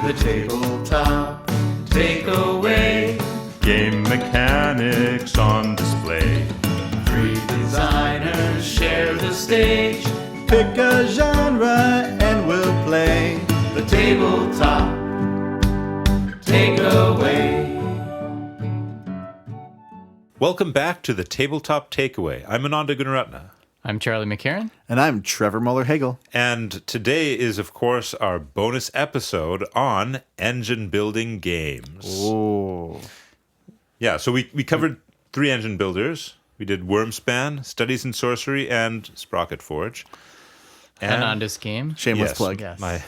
The tabletop takeaway. Game mechanics on display. Three designers share the stage. Pick a genre and we'll play. The tabletop takeaway. Welcome back to the Tabletop Takeaway. I'm Ananda Gunaratna. I'm Charlie McCarran. And I'm Trevor Muller-Hagel. And today is, of course, our bonus episode on engine building games. Oh. Yeah, so we covered 3 engine builders. We did Wormspan, Studies in Sorcery, and Sprocket Forge. And Ananda's game. Shameless yes, plug. Yes. My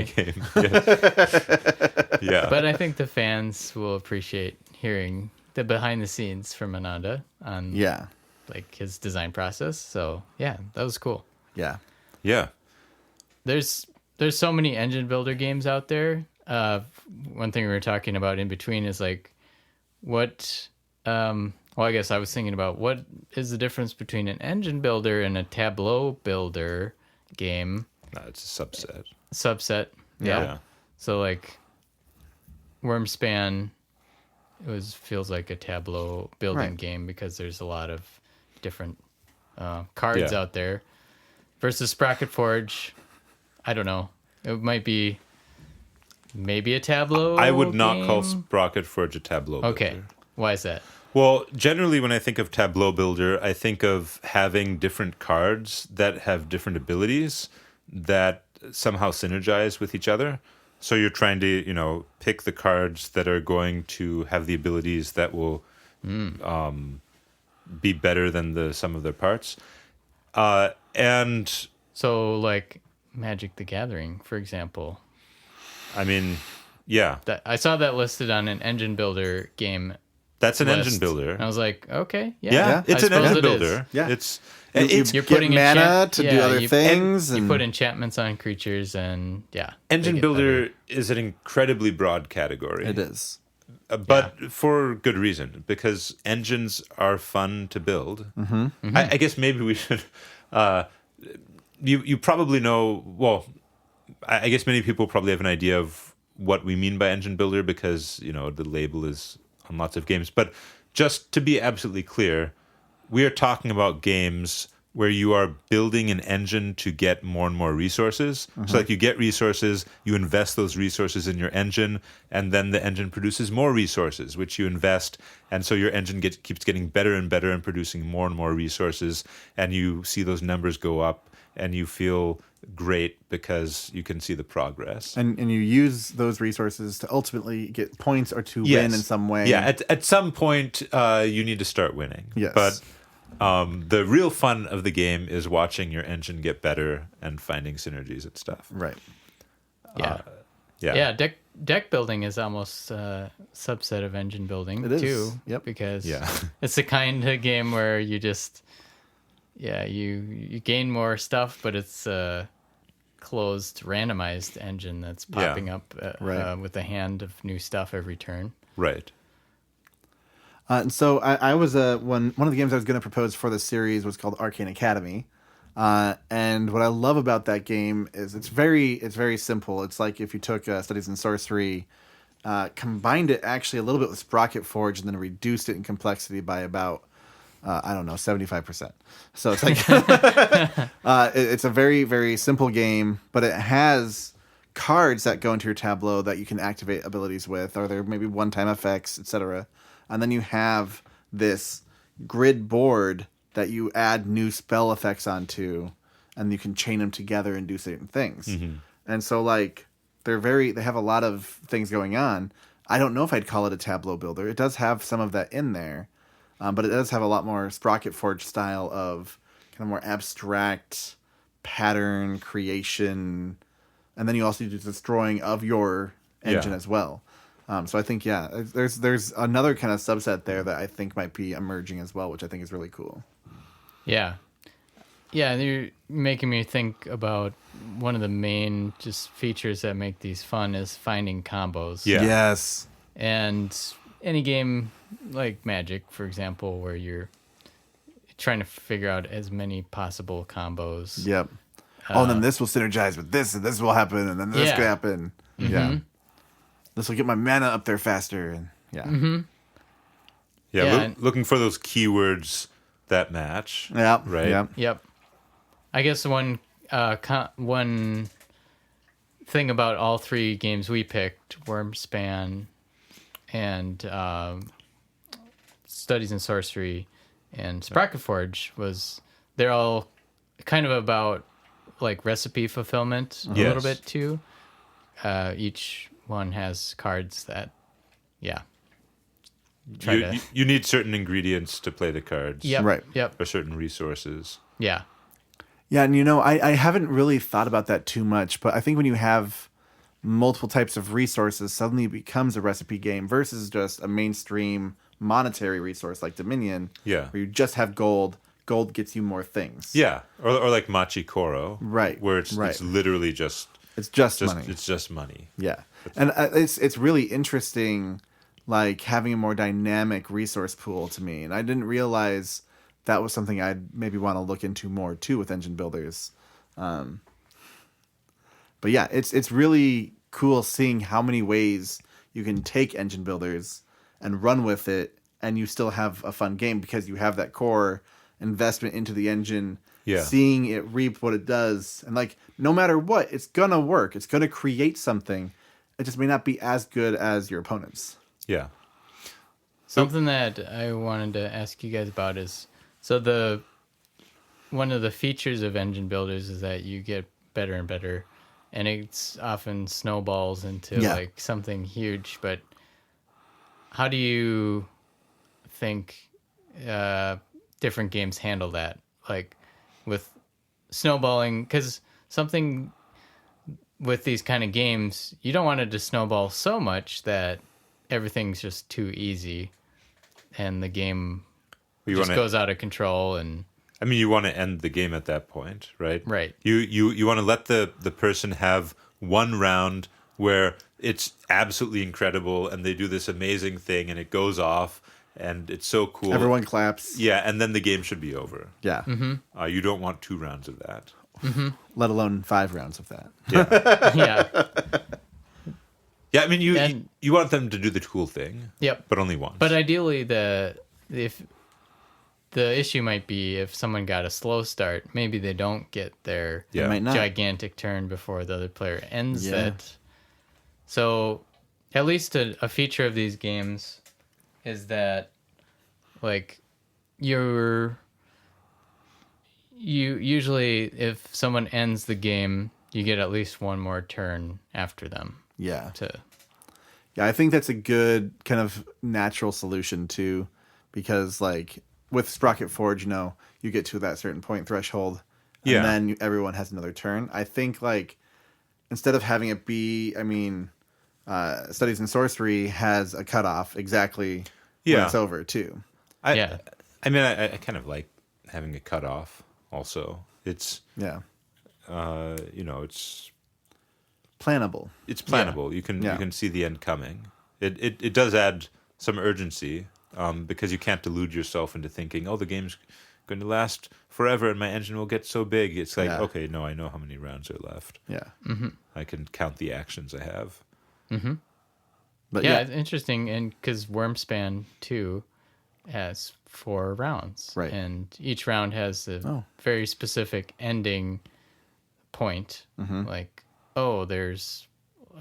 game. Yes. Yeah. But I think the fans will appreciate hearing the behind the scenes from Ananda on like his design process. So yeah, that was cool. Yeah. Yeah. There's so many engine builder games out there. One thing we were talking about in between is like what I guess I was thinking about what is the difference between an engine builder and a tableau builder game. No, it's a subset. Subset. Yeah. So like Wormspan feels like a tableau building game because there's a lot of different cards out there. Versus Sprocket Forge, I don't know. It might be maybe a tableau. I would not game? call Sprocket Forge a tableau builder. Okay. Why is that? Well, generally when I think of tableau builder, I think of having different cards that have different abilities that somehow synergize with each other. So you're trying to, pick the cards that are going to have the abilities that will be better than the sum of their parts. And So like Magic the Gathering, for example. I mean, yeah. I saw that listed on an engine builder game. That's an list. engine builder. And I was like, okay, Yeah, it's an engine builder. Yeah. You're putting get mana to do other things. You put enchantments on creatures, and engine builder is an incredibly broad category. It is. But for good reason, because engines are fun to build. Mm-hmm. Mm-hmm. I guess maybe we should... you probably know... Well, I guess many people probably have an idea of what we mean by engine builder because, the label is on lots of games. But just to be absolutely clear, we are talking about games where you are building an engine to get more and more resources. Mm-hmm. So like you get resources, you invest those resources in your engine, and then the engine produces more resources, which you invest. And so your engine keeps getting better and better and producing more and more resources. And you see those numbers go up and you feel great because you can see the progress. And you use those resources to ultimately get points or to win in some way. Yeah, at some point, you need to start winning. Yes. But the real fun of the game is watching your engine get better and finding synergies and stuff. Right. Yeah. Deck building is almost a subset of engine building too. Yep. Because it's the kind of game where you just you gain more stuff, but it's a closed randomized engine that's popping up with a hand of new stuff every turn. Right. And so I was one of the games I was going to propose for this series was called Arcane Academy, and what I love about that game is it's very simple. It's like if you took Studies in Sorcery, combined it actually a little bit with Sprocket Forge, and then reduced it in complexity by about 75%. So it's like it's a very, very simple game, but it has cards that go into your tableau that you can activate abilities with, or there may be one-time effects, etc. And then you have this grid board that you add new spell effects onto, and you can chain them together and do certain things. Mm-hmm. And so, like, they have a lot of things going on. I don't know if I'd call it a tableau builder. It does have some of that in there, but it does have a lot more Sprocket Forge style of kind of more abstract pattern creation, and then you also do destroying of your engine as well. So I think, there's another kind of subset there that I think might be emerging as well, which I think is really cool. Yeah. Yeah, and you're making me think about one of the main just features that make these fun is finding combos. Yeah. Yes. And any game like Magic, for example, where you're trying to figure out as many possible combos. Yep. And then this will synergize with this, and this will happen, and then this could happen. Mm-hmm. Yeah. this will get my mana up there faster. And Yeah, Yeah, looking for those keywords that match. yeah, Right. Yeah. Yep. I guess one thing about all three games we picked, Wormspan and Studies in Sorcery and Sprocket Forge, was they're all kind of about like recipe fulfillment a little Yes. bit too. Each one has cards that, You need certain ingredients to play the cards. Yep. Right. Yep. Or certain resources. Yeah. Yeah, and I haven't really thought about that too much, but I think when you have multiple types of resources, suddenly it becomes a recipe game versus just a mainstream monetary resource like Dominion, Yeah. where you just have gold. Gold gets you more things. Yeah. Or like Machi Koro. Right, Where it's right. literally just It's just money. It's just money. Yeah, and it's really interesting, like having a more dynamic resource pool to me, and I didn't realize that was something I'd maybe want to look into more too with engine builders. But yeah, it's really cool seeing how many ways you can take engine builders and run with it, and you still have a fun game because you have that core investment into the engine. Yeah. Seeing it reap what it does, and like no matter what, it's gonna work. It's gonna create something. It just may not be as good as your opponent's. Yeah. Something that I wanted to ask you guys about is, one of the features of engine builders is that you get better and better, and it's often snowballs into like something huge. But how do you think different games handle that? Like with snowballing, because something with these kind of games, you don't want it to snowball so much that everything's just too easy and the game just goes out of control. And I mean, you want to end the game at that point, right? Right. You want to let the person have one round where it's absolutely incredible and they do this amazing thing and it goes off and it's so cool. Everyone claps. Yeah, and then the game should be over. Yeah. You don't want 2 rounds of that. Let alone 5 rounds of that. yeah. Yeah, I mean, And- you want them to do the cool thing. Yep. But only once. But ideally, if the issue might be if someone got a slow start, maybe they don't get their Yeah. Might not. gigantic turn before the other player ends Yeah. it. So, at least a feature of these games is that, like, you usually, if someone ends the game, you get at least one more turn after them. Yeah. Yeah, I think that's a good kind of natural solution too, because like with Sprocket Forge, you get to that certain point threshold, and Yeah. then everyone has another turn. I think like instead of having it be, Studies in Sorcery has a cutoff exactly when it's over too. Yeah. I mean, I kind of like having a cutoff also. It's, Yeah, it's plannable. plannable. You can see the end coming. It does add some urgency because you can't delude yourself into thinking, oh, the game's going to last forever and my engine will get so big. It's like, okay, no, I know how many rounds are left. Yeah, I can count the actions I have. but Yeah, it's interesting, and because Wormspan 2 has 4 rounds, Right. and each round has a very specific ending point. Like, there's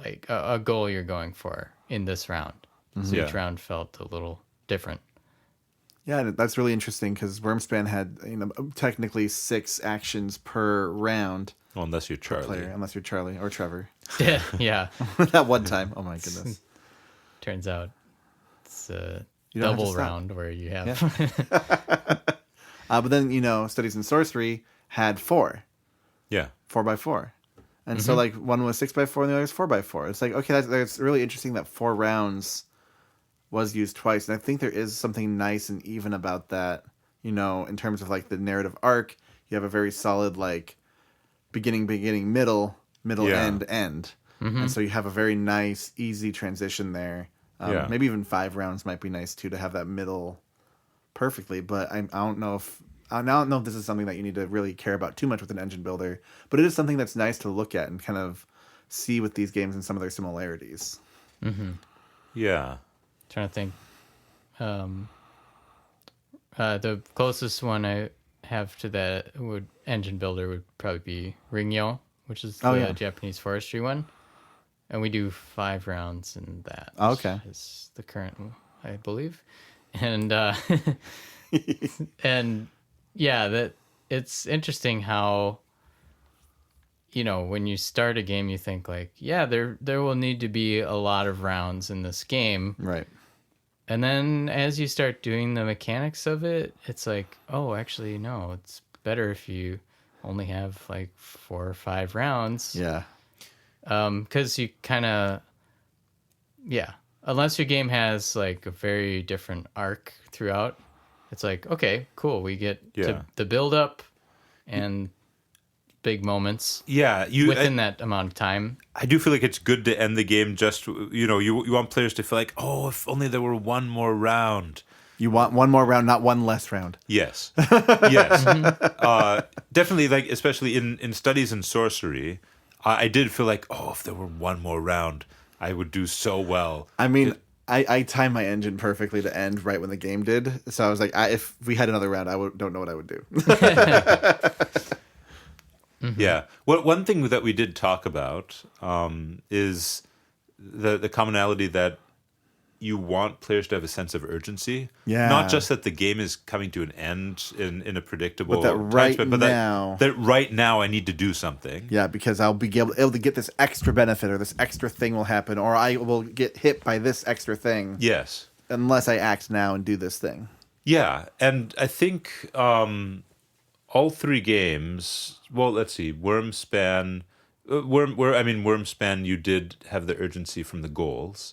like a goal you're going for in this round. So Yeah. each round felt a little different. Yeah, that's really interesting because Wormspan had technically 6 actions per round Well, unless you're Charlie. player, unless you're Charlie or Trevor. Yeah, That one time, oh my goodness. turns out it's a You don't have to double stop. round where you have But then Studies in Sorcery had 4 Yeah. 4x4, and so like one was 6x4 and the other was 4x4. It's like, okay, that's really interesting that 4 rounds was used twice, and I think there is something nice and even about that. In terms of like the narrative arc, you have a very solid like beginning, middle, Yeah. end, and so you have a very nice, easy transition there. Yeah. Maybe even 5 rounds might be nice too to have that middle perfectly. But I don't know if this is something that you need to really care about too much with an engine builder. But it is something that's nice to look at and kind of see with these games and some of their similarities. Yeah. Trying to think. The closest one I have to that engine builder would probably be Ringyo, which is the Japanese forestry one. And we do 5 rounds in that. Oh, okay. Is the current, I believe. And and yeah, that it's interesting how, you know, when you start a game, you think like, yeah, there will need to be a lot of rounds in this game. Right. And then as you start doing the mechanics of it, it's like, oh, actually, no, it's better if you only have like 4 or 5 rounds. Yeah. Because you kind of, unless your game has like a very different arc throughout, it's like, okay, cool, we get to the build up and big moments within that amount of time. I do feel like it's good to end the game just, you know, you want players to feel like, oh, if only there were one more round. You want one more round, not one less round. Yes. Yes. Definitely, like, especially in studies in sorcery, I did feel like, oh, if there were one more round, I would do so well. I mean, I timed my engine perfectly to end right when the game did. So I was like, if we had another round, don't know what I would do. Yeah. Well, one thing that we did talk about is the commonality that you want players to have a sense of urgency. Yeah. Not just that the game is coming to an end in a predictable But that right time, but now... that right now I need to do something. Yeah, because I'll be able to get this extra benefit, or this extra thing will happen, or I will get hit by this extra thing. Yes. Unless I act now and do this thing. Yeah, and I think all 3 games. Well, let's see. Wormspan. Wormspan. You did have the urgency from the goals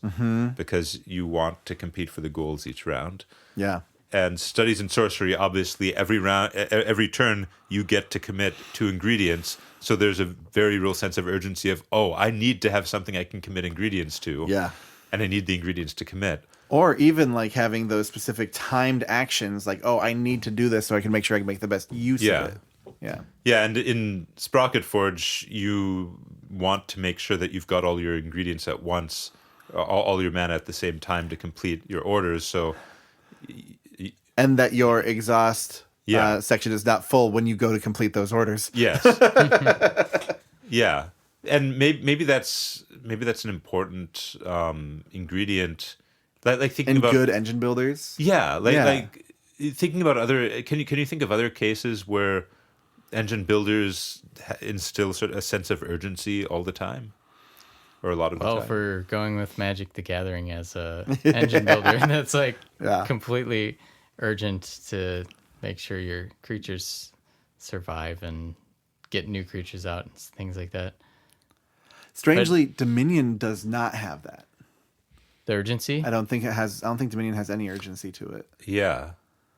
because you want to compete for the goals each round. Yeah. And studies in sorcery, obviously, every turn you get to commit 2 ingredients. So there's a very real sense of urgency of, oh, I need to have something I can commit ingredients to. Yeah. And I need the ingredients to commit. Or even like having those specific timed actions, like, oh, I need to do this so I can make sure I can make the best use of it. Yeah. Yeah, and in Sprocket Forge, you want to make sure that you've got all your ingredients at once, all your mana at the same time to complete your orders. So, and that your exhaust section is not full when you go to complete those orders. Yes. Yeah, and maybe that's an important ingredient. Like thinking about good engine builders. Yeah, like thinking about other. Can you think of other cases where engine builders instill sort of a sense of urgency all the time, or a lot of the time? Well, for going with Magic the Gathering as a engine builder, that's like completely urgent to make sure your creatures survive and get new creatures out and things like that. Strangely, Dominion does not have that. The urgency? I don't think Dominion has any urgency to it. Yeah,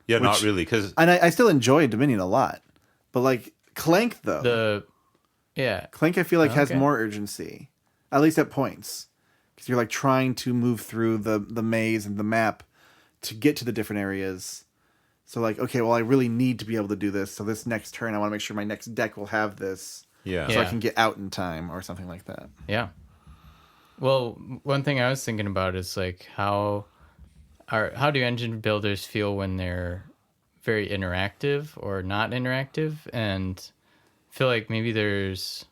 not really. And I still enjoy Dominion a lot, but like Clank though, Clank I feel like has more urgency, at least at points, because you're like trying to move through the maze and the map to get to the different areas. So like, okay, well, I really need to be able to do this. So this next turn, I want to make sure my next deck will have this. Yeah. So I can get out in time or something like that. Yeah. Well, one thing I was thinking about is like how do engine builders feel when they're very interactive or not interactive? And I feel like maybe there's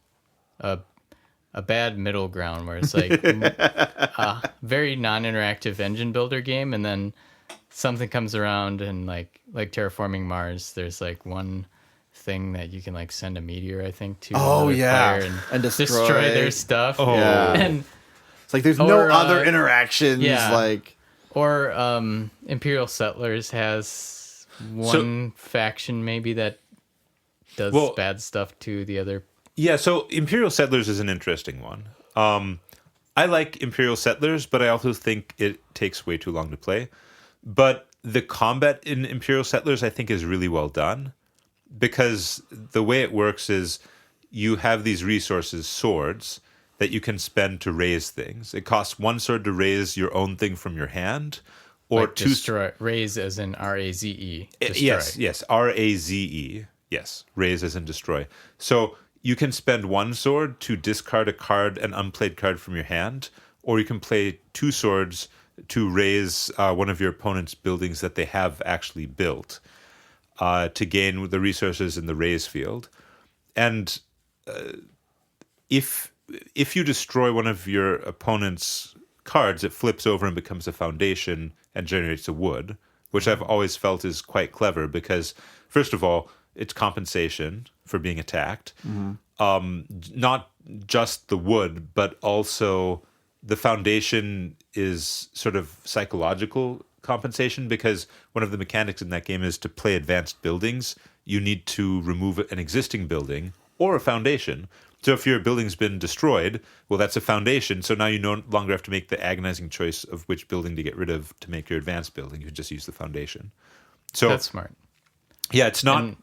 a bad middle ground where it's like a very non-interactive engine builder game, and then something comes around and like Terraforming Mars, there's like one thing that you can like send a meteor, I think, to player and destroy their stuff. Oh. Yeah. And it's like there's no other interactions. Like, or Imperial Settlers has one faction maybe that does bad stuff to the other. Yeah, so Imperial Settlers is an interesting one. I like Imperial Settlers, but I also think it takes way too long to play. But the combat in Imperial Settlers, I think, is really well done, because the way it works is you have these resources, swords, that you can spend to raise things. It costs 1 sword to raise your own thing from your hand, or like 2 destroy. Raise as in R-A-Z-E. Yes, R-A-Z-E. Yes, raise as in destroy. So you can spend 1 sword to discard a card, an unplayed card from your hand, or you can play 2 swords to raise one of your opponent's buildings that they have actually built to gain the resources in the raise field. And if you destroy one of your opponent's cards, it flips over and becomes a foundation and generates a wood, which I've always felt is quite clever because, first of all, it's compensation for being attacked. Not just the wood, but also the foundation is sort of psychological compensation, because one of the mechanics in that game is to play advanced buildings, you need to remove an existing building or a foundation. So if your building's been destroyed, well, that's a foundation. So now you no longer have to make the agonizing choice of which building to get rid of to make your advanced building. You just use the foundation. So That's smart. Yeah, it's not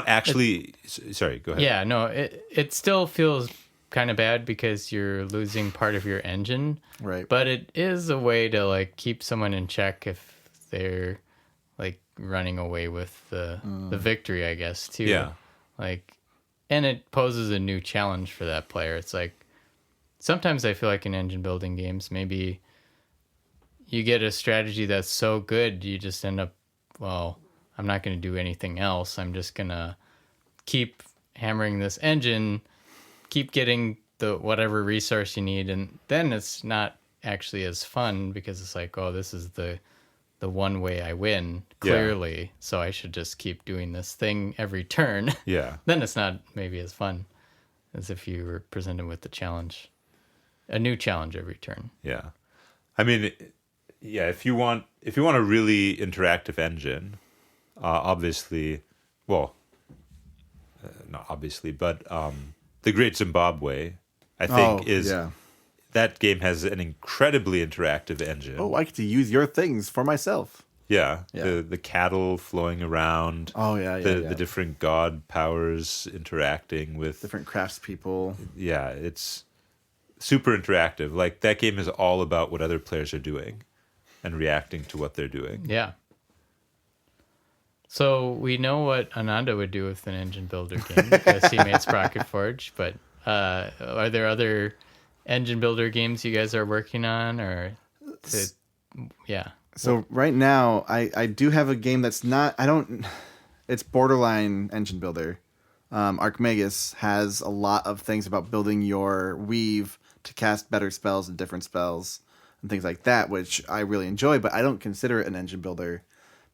actually. Sorry, go ahead. Yeah, no, it still feels kind of bad because you're losing part of your engine. Right. But it is a way to like keep someone in check if they're like running away with the victory, I guess, too. Yeah. Like, and it poses a new challenge for that player. It's like sometimes I feel like in engine building games, maybe you get a strategy that's so good, you just end up, well, I'm not going to do anything else. I'm just going to keep hammering this engine, keep getting the whatever resource you need, and then it's not actually as fun because it's like, oh, this is the one way I win, clearly, so I should just keep doing this thing every turn. Yeah. Then it's not maybe as fun as if you were presented with the challenge, a new challenge every turn. Yeah. I mean, yeah, if you want a really interactive engine, obviously, well, not obviously, but The Great Zimbabwe, I think, that game has an incredibly interactive engine. Oh, I get to use your things for myself. Yeah. Yeah. The cattle flowing around. Oh, yeah. The different god powers interacting with Different craftspeople. Yeah, it's super interactive. Like, that game is all about what other players are doing and reacting to what they're doing. Yeah. So we know what Ananda would do with an engine builder game because he made Sprocket Forge, but are there other engine builder games you guys are working on, or yeah? So right now, I do have a game that's not, it's borderline engine builder. Archmagus has a lot of things about building your weave to cast better spells and different spells and things like that, which I really enjoy, but I don't consider it an engine builder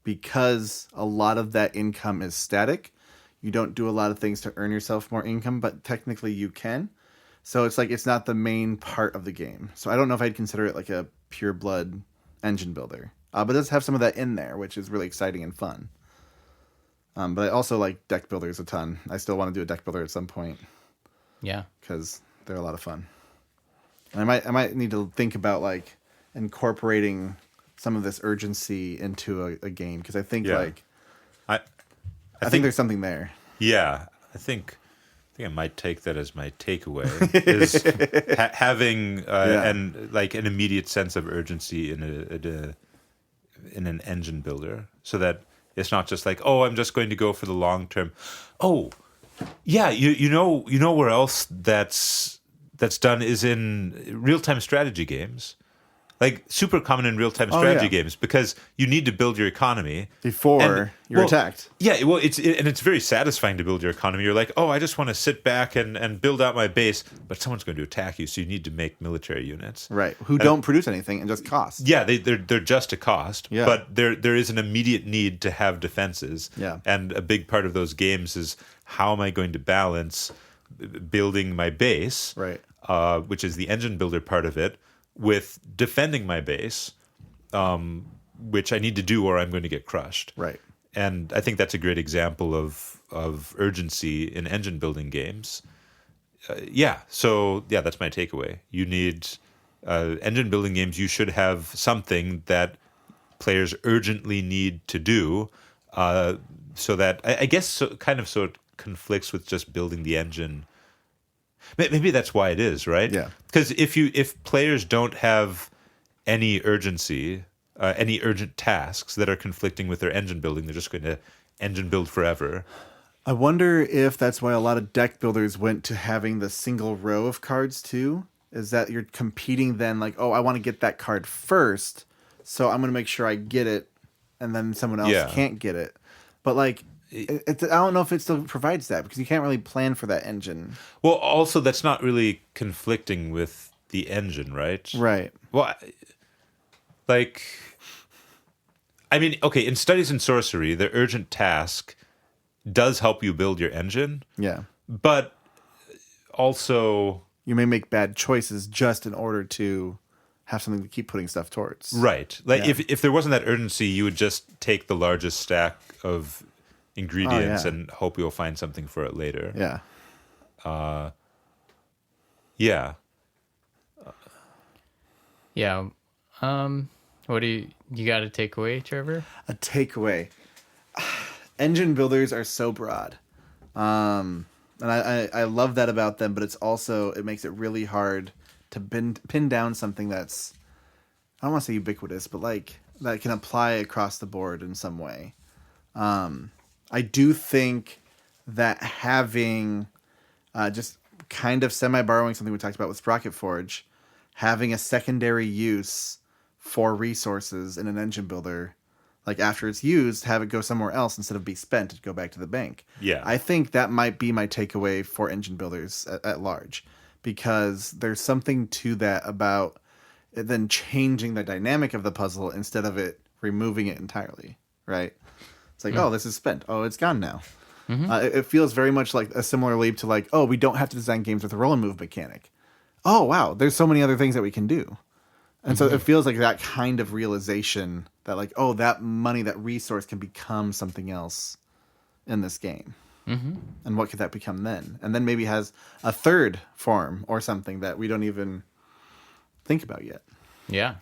because a lot of that income is static. You don't do a lot of things to earn yourself more income, but technically you can. So it's like, it's not the main part of the game. So I don't know if I'd consider it like a pure blood engine builder. But it does have some of that in there, which is really exciting and fun. But I also like deck builders a ton. I still want to do a deck builder at some point. Yeah. Because they're a lot of fun. And I might need to think about like incorporating some of this urgency into a game, because I think I think there's something there. Yeah, I think I might take that as my takeaway is having and like an immediate sense of urgency in an engine builder, so that it's not just like, oh, I'm just going to go for the long term. Oh, yeah, you know where else that's done is in real-time strategy games. Like, super common in real-time strategy games, because you need to build your economy before you're attacked. Yeah, well, it's very satisfying to build your economy. You're like, oh, I just want to sit back and build out my base, but someone's going to attack you, so you need to make military units. Right, who don't produce anything and just cost. Yeah, they're just a cost, but there is an immediate need to have defenses. Yeah. And a big part of those games is, how am I going to balance building my base, right, which is the engine builder part of it, with defending my base, which I need to do or I'm going to get crushed. Right. And I think that's a great example of urgency in engine building games. So that's my takeaway. You need engine building games. You should have something that players urgently need to do, so that I guess so it conflicts with just building the engine. Maybe that's why it is, right? Yeah. Because if players don't have any urgency, any urgent tasks that are conflicting with their engine building, they're just going to engine build forever. I wonder if that's why a lot of deck builders went to having the single row of cards too, is that you're competing then like, oh, I want to get that card first, so I'm going to make sure I get it, and then someone else can't get it. But like, I don't know if it still provides that because you can't really plan for that engine. Well, also that's not really conflicting with the engine, right? Right. Well, like, I mean, okay, in Studies in Sorcery, the urgent task does help you build your engine. Yeah. But also, you may make bad choices just in order to have something to keep putting stuff towards. Right. Like if there wasn't that urgency, you would just take the largest stack of ingredients and hope you'll find something for it later. Yeah. Yeah. Yeah. What do you got a takeaway, Trevor? A takeaway. Engine builders are so broad. And I love that about them, but it makes it really hard to pin down something that's, I don't want to say ubiquitous, but like that can apply across the board in some way. I do think that having just kind of semi-borrowing something we talked about with Sprocket Forge, having a secondary use for resources in an engine builder, like after it's used, have it go somewhere else instead of be spent and go back to the bank. Yeah. I think that might be my takeaway for engine builders at large, because there's something to that about it then changing the dynamic of the puzzle instead of it removing it entirely, right? It's like, oh, this is spent. Oh, it's gone now. It feels very much like a similar leap to like, oh, we don't have to design games with a roll and move mechanic. Oh, wow, there's so many other things that we can do. And so it feels like that kind of realization that like, oh, that money, that resource can become something else in this game. And what could that become then? And then maybe has a third form or something that we don't even think about yet. Yeah.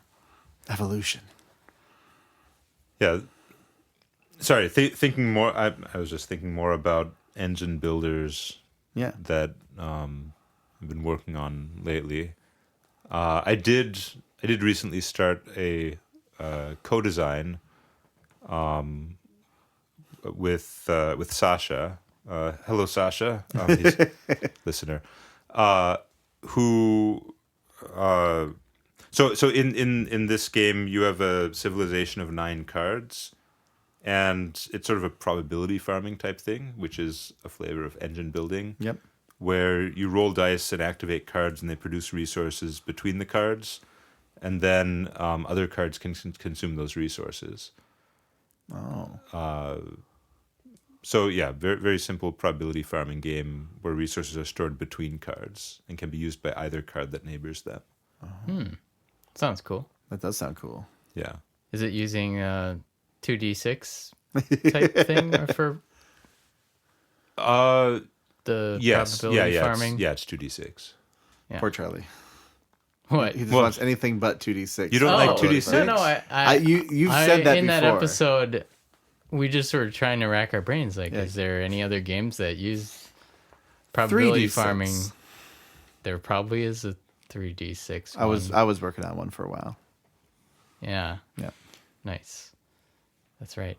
Evolution. Yeah. Sorry, thinking more. I was just thinking more about engine builders. Yeah. That I've been working on lately. I did recently start a co-design with Sasha. Hello, Sasha. He's a listener. Who? So in this game, you have a civilization of 9 cards. And it's sort of a probability farming type thing, which is a flavor of engine building. Yep. Where you roll dice and activate cards, and they produce resources between the cards, and then other cards can consume those resources. Oh. So yeah, very very simple probability farming game where resources are stored between cards and can be used by either card that neighbors them. Sounds cool. That does sound cool. Yeah. Is it using 2d6 type thing or for the probability farming? It's 2d6. Yeah. Poor Charlie. What? He just wants anything but 2d6. You don't like 2d6? No, you've said that in before. that episode, we just were trying to rack our brains. Like, is there any other games that use probability 3d6. farming? There probably is a 3d6. I was working on one for a while. Yeah. Yeah. Nice. That's right.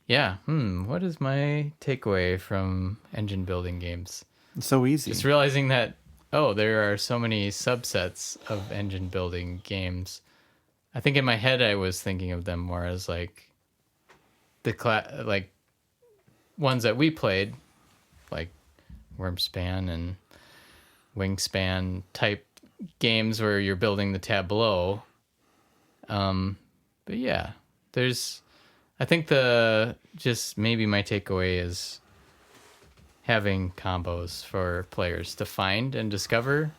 Yeah. What is my takeaway from engine building games? It's so easy. Just realizing that, there are so many subsets of engine building games. I think in my head I was thinking of them more as like like ones that we played, like Wormspan and Wingspan type games where you're building the tableau. But yeah, I think maybe my takeaway is having combos for players to find and discover,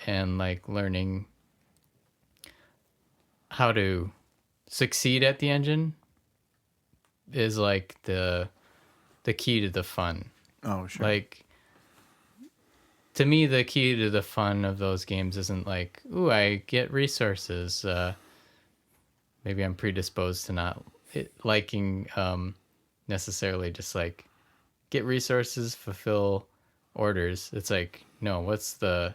and like learning how to succeed at the engine is like the key to the fun. Oh, sure. Like, to me, the key to the fun of those games isn't like, ooh, I get resources. Maybe I'm predisposed to not liking necessarily just like get resources, fulfill orders. It's like, no, what's the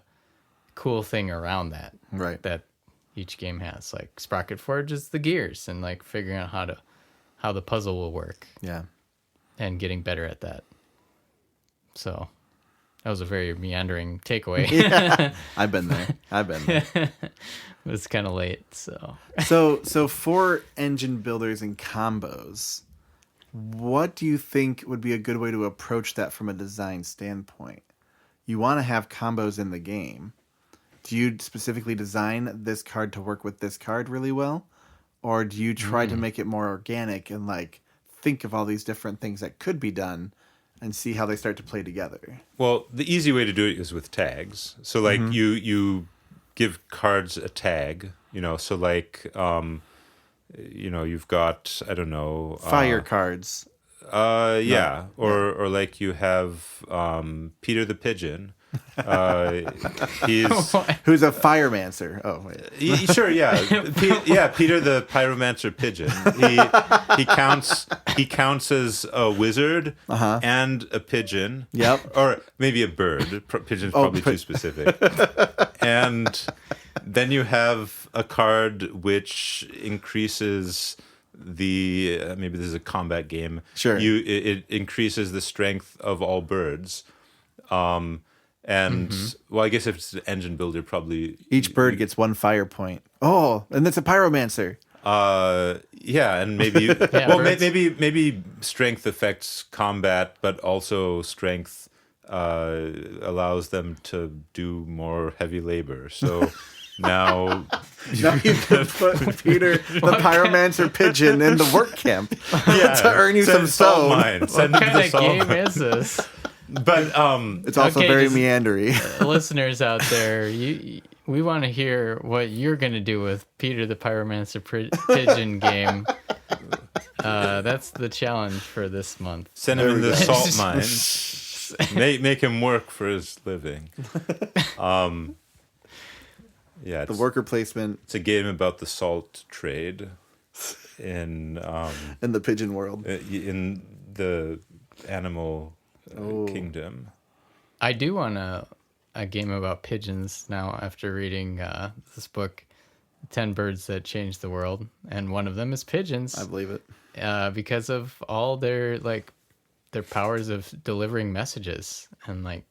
cool thing around that? Right. That each game has. Like Sprocket Forge is the gears and like figuring out how the puzzle will work Yeah. and getting better at that. So That was a very meandering takeaway. Yeah, I've been there. It's kind of late, so. So for engine builders and combos, what do you think would be a good way to approach that from a design standpoint? You want to have combos in the game. Do you specifically design this card to work with this card really well? Or do you try to make it more organic and like think of all these different things that could be done and see how they start to play together? Well, the easy way to do it is with tags. So like you give cards a tag, so like you've got, I don't know, Fire cards. Yeah, or like you have Peter the Pigeon. He's Who's a firemancer. Oh, wait. sure, yeah, Peter the Pyromancer Pigeon. He counts as a wizard and a pigeon. Yep. Or maybe a bird. Pigeon's probably too specific. And then you have a card which increases the maybe this is a combat game. Sure. It increases the strength of all birds. And well, I guess if it's an engine builder, probably Each bird gets 1 fire point. Oh, and that's a pyromancer. Yeah, and maybe birds. maybe strength affects combat, but also strength allows them to do more heavy labor. So now Now you can put Peter the pyromancer pigeon in the work camp to earn you some salt stone. mine. Send What him to kind the of salt game mine. is this? But It's also Okay, very just- meandery. Listeners out there, we want to hear what you're going to do with Peter the Pyromancer Pigeon game. That's the challenge for this month. send him There in we the go. salt mines. make him work for his living. Yeah, The worker placement it's a game about the salt trade in in the pigeon world. in the animal kingdom. I do want a game about pigeons now after reading this book, 10 Birds That Changed the World. And one of them is pigeons. I believe it. Because of all their powers of delivering messages, and like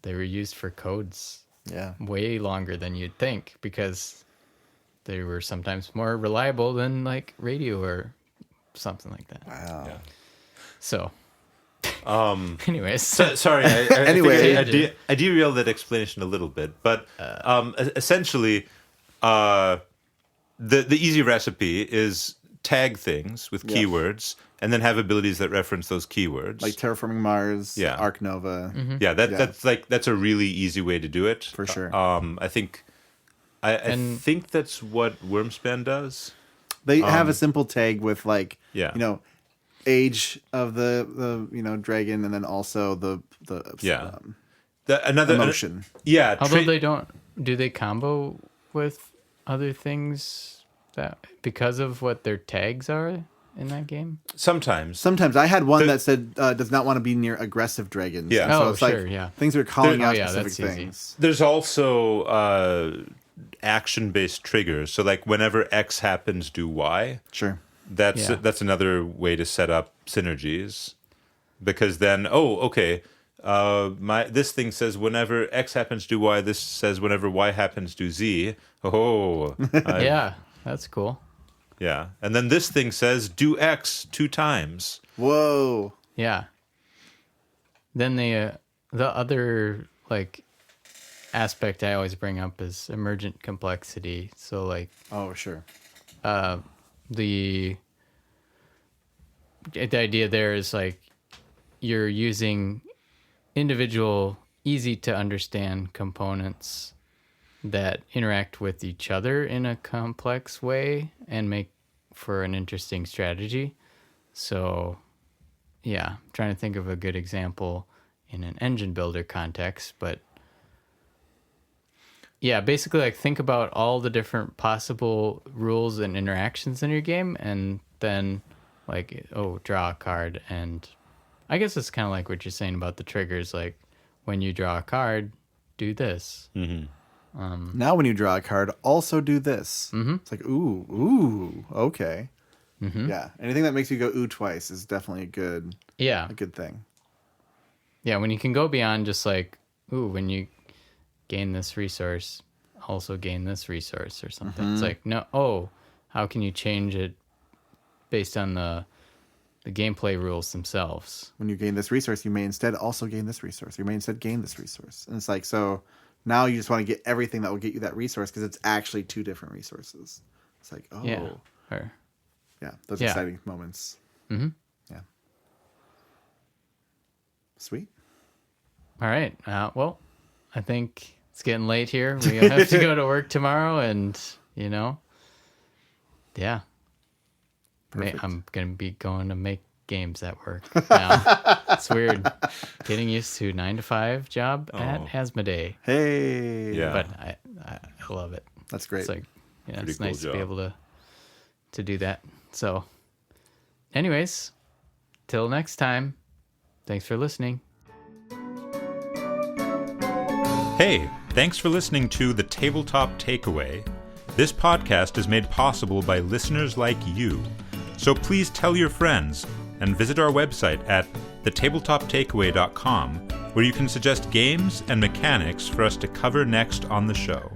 they were used for codes Yeah. way longer than you'd think, because they were sometimes more reliable than like radio or something like that. Wow. Yeah. So anyways, Sorry, Anyway. I derailed that explanation a little bit, but essentially, the easy recipe is tag things with Yeah. keywords, and then have abilities that reference those keywords. Like Terraforming Mars, Yeah. Arc Nova. yeah, that's a really easy way to do it For sure. I think think that's what Wormspan does. They have a simple tag with like, Yeah. age of the dragon, and then also the Yeah. Another emotion. Yeah, although do they combo with other things that because of what their tags are in that game? sometimes. Sometimes I had one that said does not want to be near aggressive dragons. Yeah. And so Oh, it's sure, like yeah. things are calling out that's specific easy. things. There's also action-based triggers. So like whenever X happens, do Y. Sure. Yeah. That's another way to set up synergies, because then okay, this thing says whenever X happens, do Y. This says whenever Y happens, do Z. Yeah, that's cool. Yeah, and then this thing says do X 2 times. Whoa. Yeah. Then the other like aspect I always bring up is emergent complexity. So like Oh, sure. the idea there is like you're using individual easy to understand components that interact with each other in a complex way and make for an interesting strategy. So yeah, I'm trying to think of a good example in an engine builder context, but yeah, basically like think about all the different possible rules and interactions in your game, and then like, draw a card. And I guess it's kind of like what you're saying about the triggers, like when you draw a card, do this. Now when you draw a card, also do this. Mm-hmm. It's like, ooh, okay. Mm-hmm. Yeah. Anything that makes you go ooh twice is definitely a good Yeah. thing. Yeah, when you can go beyond just like, ooh, when you gain this resource, also gain this resource or something. It's like, no, how can you change it based on the gameplay rules themselves? When you gain this resource, you may instead also gain this resource. You may instead gain this resource. And it's like, so now you just want to get everything that will get you that resource because it's actually 2 different resources. It's like, oh. Yeah. Or, Yeah, those Yeah. exciting moments. mm-hmm. Yeah. Sweet. All right. Well, I think it's getting late here. We have to go to work tomorrow, and yeah. Perfect. I'm gonna be going to make games at work now. It's weird getting used to 9 to 5 job at Asmodee, Hey. Yeah. but I love it. That's great. It's like, Pretty it's cool nice to be job. able to do that. So, anyways, till next time. Thanks for listening. Hey, thanks for listening to The Tabletop Takeaway. This podcast is made possible by listeners like you. So please tell your friends and visit our website at thetabletoptakeaway.com, where you can suggest games and mechanics for us to cover next on the show.